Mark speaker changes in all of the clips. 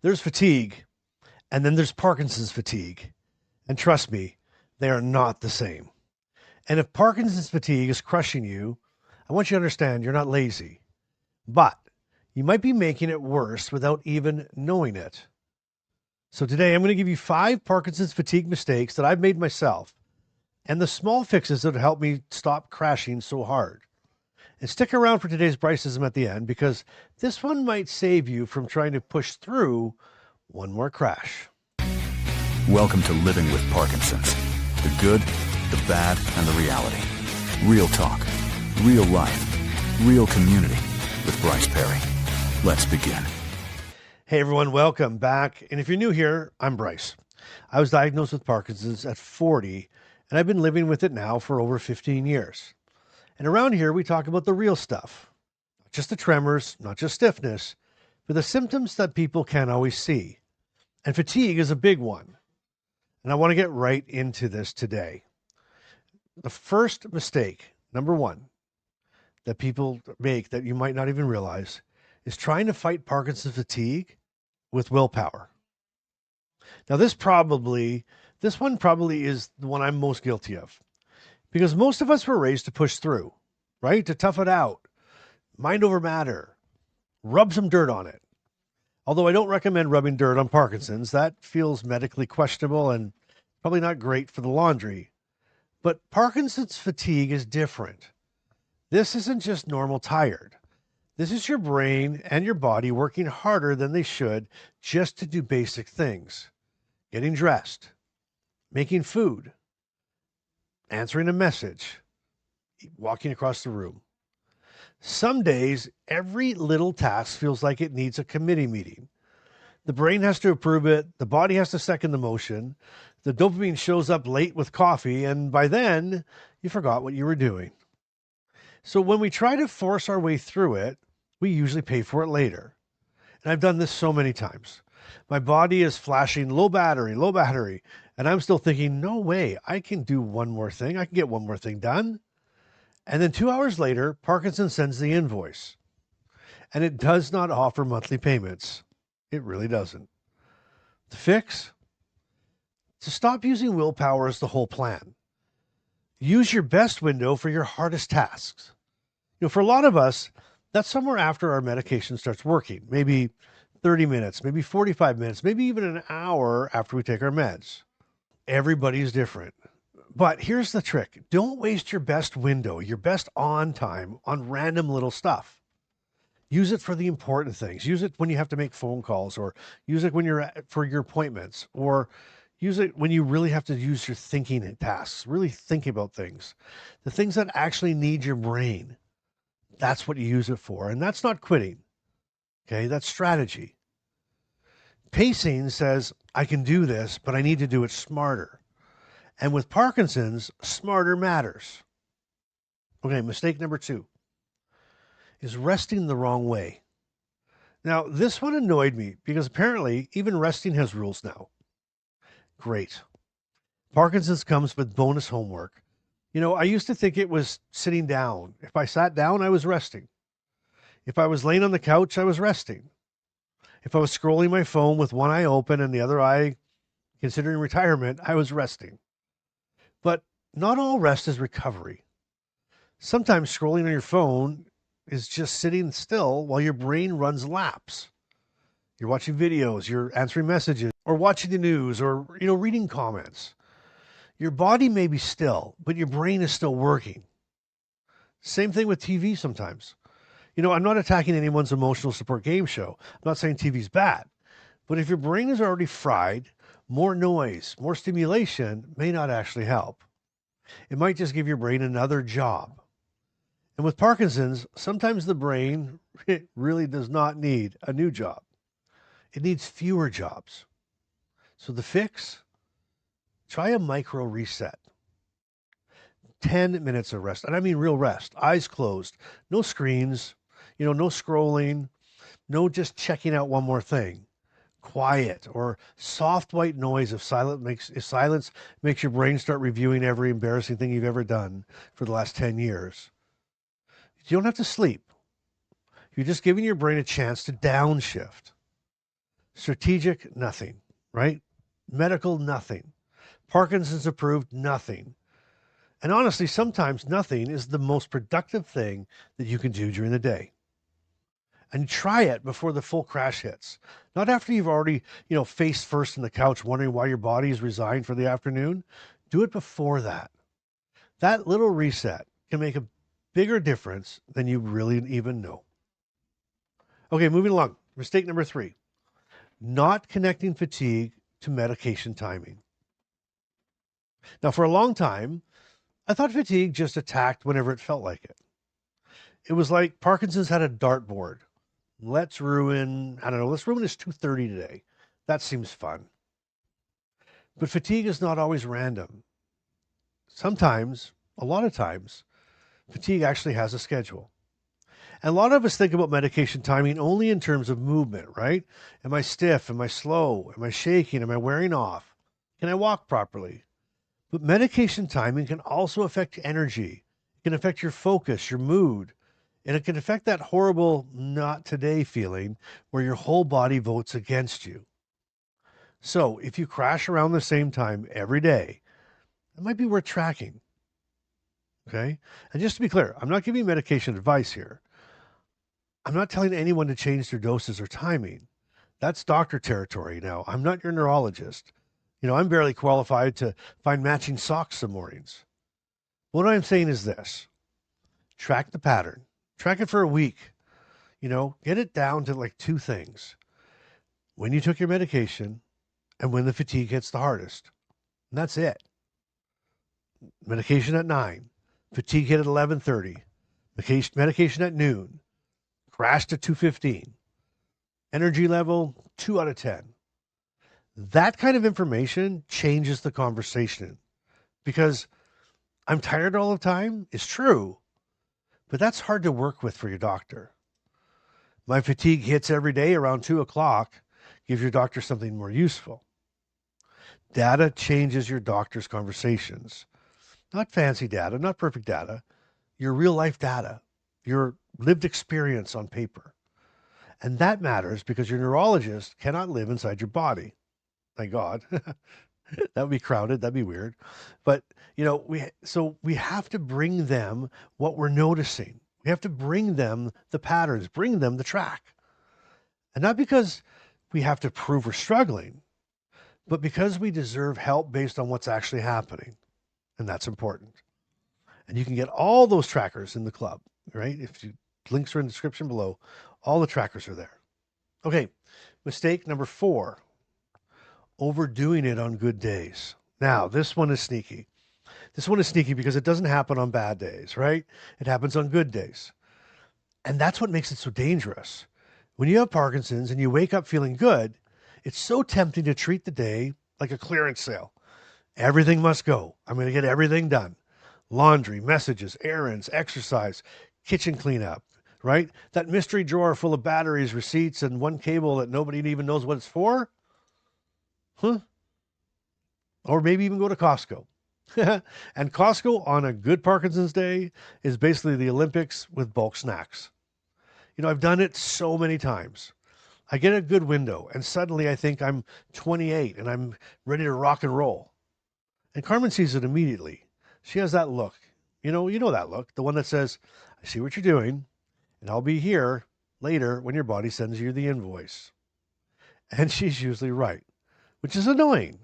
Speaker 1: There's fatigue, and then there's Parkinson's fatigue. And trust me, they are not the same. And if Parkinson's fatigue is crushing you, I want you to understand you're not lazy, but you might be making it worse without even knowing it. So today I'm going to give you 5 Parkinson's fatigue mistakes that I've made myself and the small fixes that help me stop crashing so hard. And stick around for today's Bryce-ism at the end, because this one might save you from trying to push through one more crash.
Speaker 2: Welcome to Living with Parkinson's. The good, the bad, and the reality. Real talk, real life, real community with Bryce Perry. Let's begin.
Speaker 1: Hey everyone, welcome back. And if you're new here, I'm Bryce. I was diagnosed with Parkinson's at 40, and I've been living with it now for over 15 years. And around here, we talk about the real stuff. Not just the tremors, not just stiffness, but the symptoms that people can't always see. And fatigue is a big one. And I want to get right into this today. The first mistake, number one, that people make that you might not even realize is trying to fight Parkinson's fatigue with willpower. Now, this one probably is the one I'm most guilty of, because most of us were raised to push through, right? To tough it out, mind over matter, rub some dirt on it. Although I don't recommend rubbing dirt on Parkinson's. That feels medically questionable and probably not great for the laundry. But Parkinson's fatigue is different. This isn't just normal tired. This is your brain and your body working harder than they should just to do basic things. Getting dressed, making food, answering a message, walking across the room. Some days, every little task feels like it needs a committee meeting. The brain has to approve it, the body has to second the motion, the dopamine shows up late with coffee, and by then, you forgot what you were doing. So when we try to force our way through it, we usually pay for it later. And I've done this so many times. My body is flashing low battery, and I'm still thinking, no way, I can do one more thing. I can get one more thing done. And then 2 hours later, Parkinson sends the invoice. And it does not offer monthly payments. It really doesn't. The fix? To stop using willpower as the whole plan. Use your best window for your hardest tasks. For a lot of us, that's somewhere after our medication starts working. Maybe 30 minutes, maybe 45 minutes, maybe even an hour after we take our meds. Everybody's different. But here's the trick. Don't waste your best window, your best on time on random little stuff. Use it for the important things. Use it when you have to make phone calls, or use it when for your appointments, or use it when you really have to use your thinking tasks, really think about things. The things that actually need your brain. That's what you use it for. And that's not quitting. Okay, that's strategy. Pacing says, I can do this, but I need to do it smarter. And with Parkinson's, smarter matters. Okay, mistake number 2 is resting the wrong way. Now, this one annoyed me because apparently even resting has rules now. Great. Parkinson's comes with bonus homework. I used to think it was sitting down. If I sat down, I was resting. If I was laying on the couch, I was resting. If I was scrolling my phone with one eye open and the other eye considering retirement, I was resting. But not all rest is recovery. Sometimes scrolling on your phone is just sitting still while your brain runs laps. You're watching videos, you're answering messages, or watching the news, or reading comments. Your body may be still, but your brain is still working. Same thing with TV sometimes. I'm not attacking anyone's emotional support game show. I'm not saying TV's bad. But if your brain is already fried, more noise, more stimulation may not actually help. It might just give your brain another job. And with Parkinson's, sometimes the brain really does not need a new job. It needs fewer jobs. So the fix? Try a micro reset. 10 minutes of rest. And I mean real rest. Eyes closed. No screens. No scrolling. No just checking out one more thing. Quiet or soft white noise if silence makes your brain start reviewing every embarrassing thing you've ever done for the last 10 years. You don't have to sleep. You're just giving your brain a chance to downshift. Strategic, nothing, right? Medical, nothing. Parkinson's approved, nothing. And honestly, sometimes nothing is the most productive thing that you can do during the day. And try it before the full crash hits. Not after you've already, face first in the couch wondering why your body is resigned for the afternoon. Do it before that. That little reset can make a bigger difference than you really even know. Okay, moving along. Mistake number 3, not connecting fatigue to medication timing. Now, for a long time, I thought fatigue just attacked whenever it felt like it. It was like Parkinson's had a dartboard. Let's ruin this 2:30 today. That seems fun. But fatigue is not always random. Sometimes, a lot of times, fatigue actually has a schedule. And a lot of us think about medication timing only in terms of movement, right? Am I stiff? Am I slow? Am I shaking? Am I wearing off? Can I walk properly? But medication timing can also affect energy. It can affect your focus, your mood, and it can affect that horrible not today feeling where your whole body votes against you. So if you crash around the same time every day, it might be worth tracking. Okay? And just to be clear, I'm not giving medication advice here. I'm not telling anyone to change their doses or timing. That's doctor territory now. I'm not your neurologist. I'm barely qualified to find matching socks some mornings. What I'm saying is this: track the pattern, track it for a week, get it down to like 2 things: when you took your medication and when the fatigue hits the hardest. And that's it. Medication at 9, fatigue hit at 11:30, medication at noon, crashed at 2:15, energy level 2 out of 10. That kind of information changes the conversation, because I'm tired all the time is true, but that's hard to work with for your doctor. My fatigue hits every day around 2 o'clock. Give your doctor something more useful. Data changes your doctor's conversations. Not fancy data, not perfect data, your real life data, your lived experience on paper. And that matters because your neurologist cannot live inside your body. Thank God. That would be crowded. That'd be weird. But, we have to bring them what we're noticing. We have to bring them the patterns, bring them the track. And not because we have to prove we're struggling, but because we deserve help based on what's actually happening. And that's important. And you can get all those trackers in the club, right? Links are in the description below. All the trackers are there. Okay, mistake number 4. Overdoing it on good days. Now, this one is sneaky. This one is sneaky because it doesn't happen on bad days, right? It happens on good days. And that's what makes it so dangerous. When you have Parkinson's and you wake up feeling good, it's so tempting to treat the day like a clearance sale. Everything must go. I'm going to get everything done. Laundry, messages, errands, exercise, kitchen cleanup, right? That mystery drawer full of batteries, receipts, and one cable that nobody even knows what it's for. Or maybe even go to Costco. And Costco on a good Parkinson's day is basically the Olympics with bulk snacks. I've done it so many times. I get a good window and suddenly I think I'm 28 and I'm ready to rock and roll. And Carmen sees it immediately. She has that look. You know that look, the one that says, I see what you're doing and I'll be here later when your body sends you the invoice. And she's usually right, which is annoying.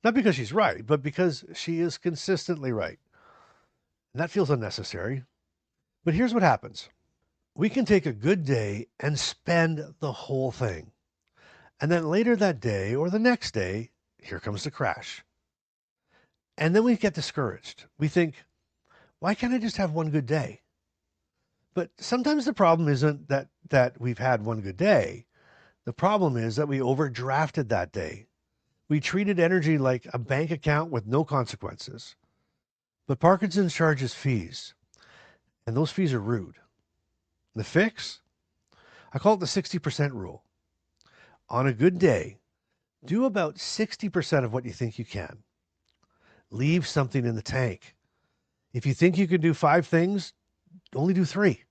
Speaker 1: Not because she's right, but because she is consistently right. And that feels unnecessary. But here's what happens. We can take a good day and spend the whole thing. And then later that day or the next day, here comes the crash. And then we get discouraged. We think, why can't I just have one good day? But sometimes the problem isn't that we've had one good day. The problem is that we overdrafted that day. We treated energy like a bank account with no consequences. But Parkinson's charges fees, and those fees are rude. The fix? I call it the 60% rule. On a good day, do about 60% of what you think you can. Leave something in the tank. If you think you can do 5 things, only do 3.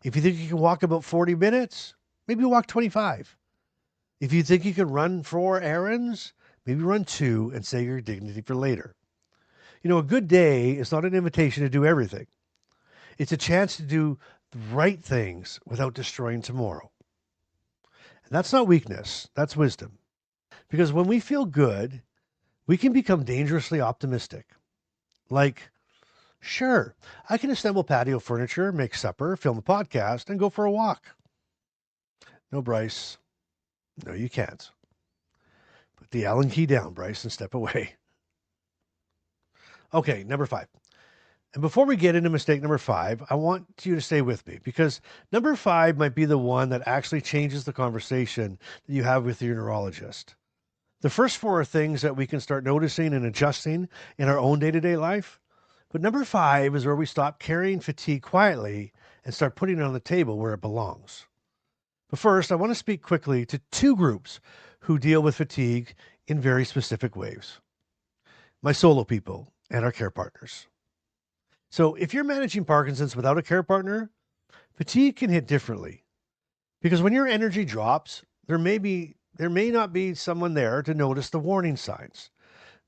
Speaker 1: If you think you can walk about 40 minutes, maybe walk 25. If you think you can run 4 errands, maybe run 2 and save your dignity for later. A good day is not an invitation to do everything. It's a chance to do the right things without destroying tomorrow. And that's not weakness, that's wisdom. Because when we feel good, we can become dangerously optimistic. Like, sure, I can assemble patio furniture, make supper, film a podcast, and go for a walk. No, Bryce. No, you can't. Put the Allen key down, Bryce, and step away. Okay, number 5. And before we get into mistake number 5, I want you to stay with me because number 5 might be the one that actually changes the conversation that you have with your neurologist. The first 4 are things that we can start noticing and adjusting in our own day-to-day life. But number 5 is where we stop carrying fatigue quietly and start putting it on the table where it belongs. But first, I want to speak quickly to 2 groups who deal with fatigue in very specific ways. My solo people and our care partners. So if you're managing Parkinson's without a care partner, fatigue can hit differently. Because when your energy drops, there may not be someone there to notice the warning signs.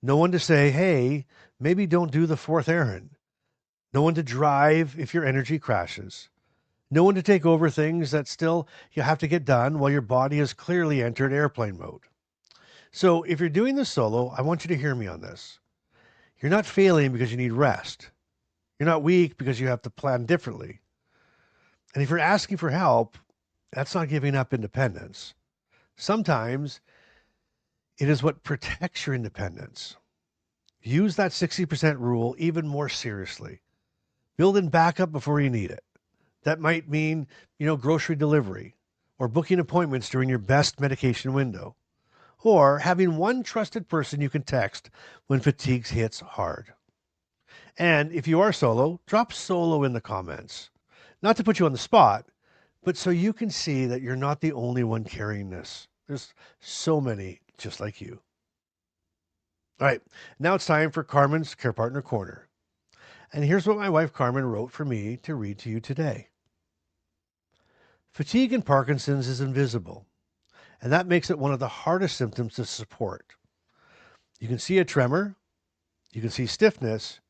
Speaker 1: No one to say, hey, maybe don't do the 4th errand. No one to drive if your energy crashes. No one to take over things that still you have to get done while your body has clearly entered airplane mode. So if you're doing this solo, I want you to hear me on this. You're not failing because you need rest. You're not weak because you have to plan differently. And if you're asking for help, that's not giving up independence. Sometimes it is what protects your independence. Use that 60% rule even more seriously. Build in backup before you need it. That might mean, grocery delivery or booking appointments during your best medication window or having one trusted person you can text when fatigue hits hard. And if you are solo, drop solo in the comments. Not to put you on the spot, but so you can see that you're not the only one carrying this. There's so many just like you. All right, now it's time for Carmen's Care Partner Corner. And here's what my wife Carmen wrote for me to read to you today. Fatigue in Parkinson's is invisible, and that makes it one of the hardest symptoms to support. You can see a tremor, you can see stiffness,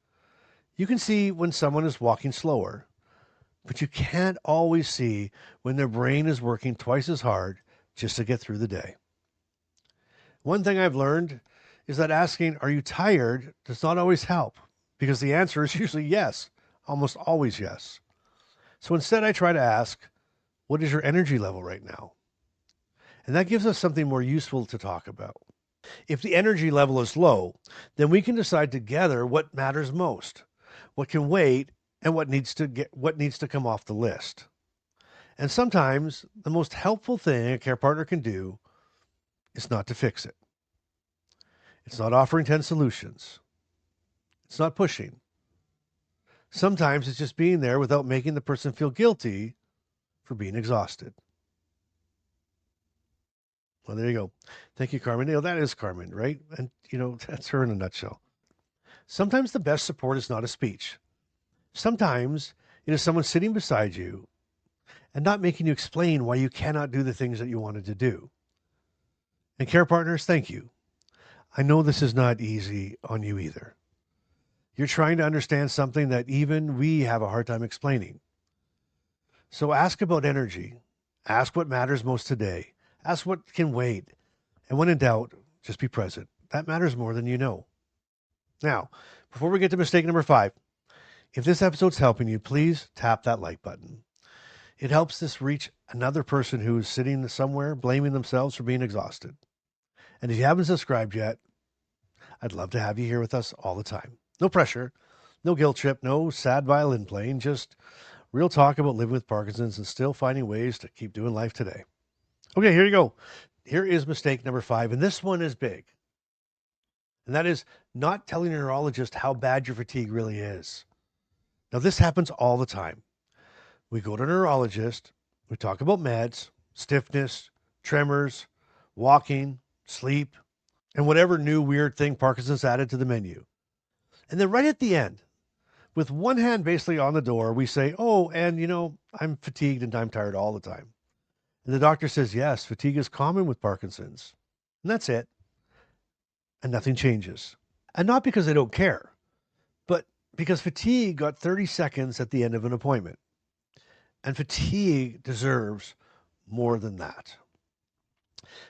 Speaker 1: you can see when someone is walking slower, but you can't always see when their brain is working twice as hard just to get through the day. One thing I've learned is that asking, are you tired, does not always help because the answer is usually yes, almost always yes. So instead I try to ask, what is your energy level right now? And that gives us something more useful to talk about. If the energy level is low, then we can decide together what matters most, what can wait, and what needs to come off the list. And sometimes the most helpful thing a care partner can do is not to fix it. It's not offering 10 solutions. It's not pushing. Sometimes it's just being there without making the person feel guilty for being exhausted. Well, there you go. Thank you, Carmen. That is Carmen, right? And, that's her in a nutshell. Sometimes the best support is not a speech. Sometimes it is someone sitting beside you and not making you explain why you cannot do the things that you wanted to do. And care partners, thank you. I know this is not easy on you either. You're trying to understand something that even we have a hard time explaining. So ask about energy. Ask what matters most today. Ask what can wait. And when in doubt, just be present. That matters more than you know. Now, before we get to mistake number 5, if this episode's helping you, please tap that like button. It helps this reach another person who is sitting somewhere blaming themselves for being exhausted. And if you haven't subscribed yet, I'd love to have you here with us all the time. No pressure, no guilt trip, no sad violin playing, just real talk about living with Parkinson's and still finding ways to keep doing life today. Okay, here you go. Here is mistake number 5, and this one is big. And that is not telling your neurologist how bad your fatigue really is. Now, this happens all the time. We go to a neurologist, we talk about meds, stiffness, tremors, walking, sleep, and whatever new weird thing Parkinson's added to the menu. And then right at the end, with one hand basically on the door, we say, oh, and I'm fatigued and I'm tired all the time. And the doctor says, yes, fatigue is common with Parkinson's. And that's it. And nothing changes. And not because they don't care, but because fatigue got 30 seconds at the end of an appointment. And fatigue deserves more than that.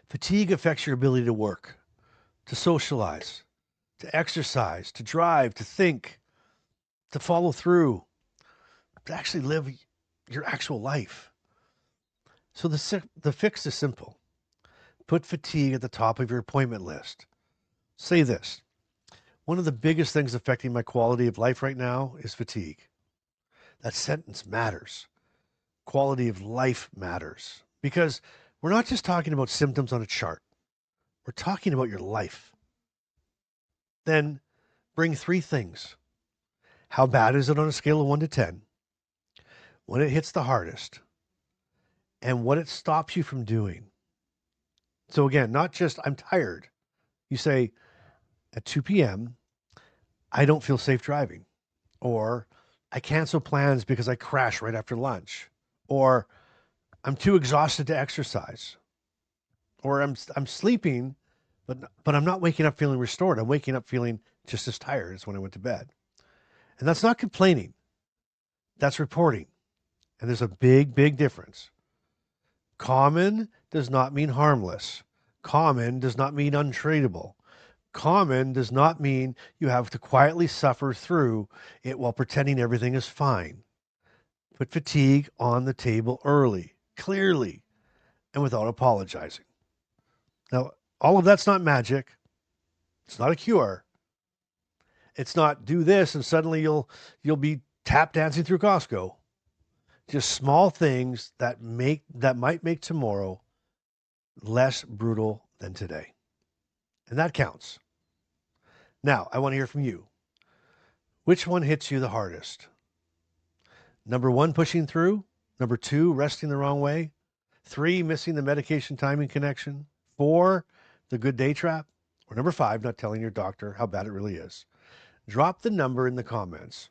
Speaker 1: Fatigue affects your ability to work, to socialize, to exercise, to drive, to think, to follow through, to actually live your actual life. So the fix is simple. Put fatigue at the top of your appointment list. Say this: one of the biggest things affecting my quality of life right now is fatigue. That sentence matters. Quality of life matters. Because we're not just talking about symptoms on a chart. We're talking about your life. Then bring 3 things. How bad is it on a scale of 1 to 10? When it hits the hardest? And what it stops you from doing. So again, not just I'm tired. You say at 2 p.m., I don't feel safe driving. Or I cancel plans because I crash right after lunch. Or I'm too exhausted to exercise. Or I'm sleeping, but I'm not waking up feeling restored. I'm waking up feeling just as tired as when I went to bed. And that's not complaining. That's reporting. And there's a big, big difference. Common does not mean harmless. Common does not mean untreatable. Common does not mean you have to quietly suffer through it while pretending everything is fine. Put fatigue on the table early, clearly, and without apologizing. Now, all of that's not magic. It's not a cure. It's not do this and suddenly you'll be tap dancing through Costco. Just small things that might make tomorrow less brutal than today. And that counts. Now, I want to hear from you. Which one hits you the hardest? Number 1, pushing through. Number 2, resting the wrong way. 3, missing the medication timing connection. 4, the good day trap. Or number 5, not telling your doctor how bad it really is. Drop the number in the comments.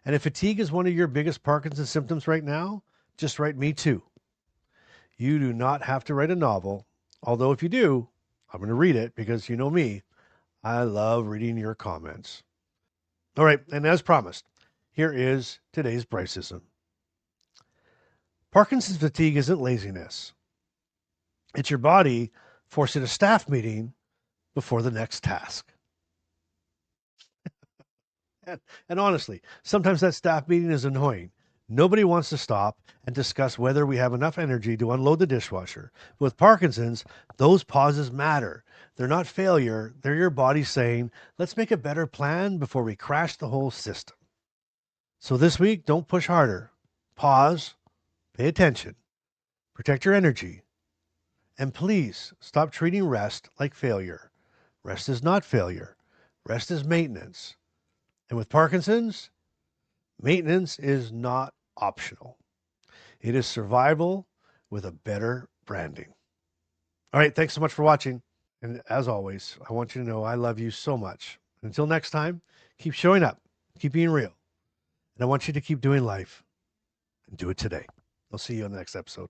Speaker 1: And if fatigue is one of your biggest Parkinson's symptoms right now, just write me too. You do not have to write a novel, although if you do, I'm going to read it because you know me. I love reading your comments. All right, and as promised, here is today's Bryce-ism. Parkinson's fatigue isn't laziness. It's your body forcing a staff meeting before the next task. And honestly, sometimes that staff meeting is annoying. Nobody wants to stop and discuss whether we have enough energy to unload the dishwasher. But with Parkinson's, those pauses matter. They're not failure. They're your body saying, let's make a better plan before we crash the whole system. So this week, don't push harder. Pause, pay attention, protect your energy, and please stop treating rest like failure. Rest is not failure. Rest is maintenance. And with Parkinson's, maintenance is not optional. It is survival with a better branding. All right, thanks so much for watching. And as always, I want you to know I love you so much. Until next time, keep showing up, keep being real. And I want you to keep doing life and do it today. I'll see you on the next episode.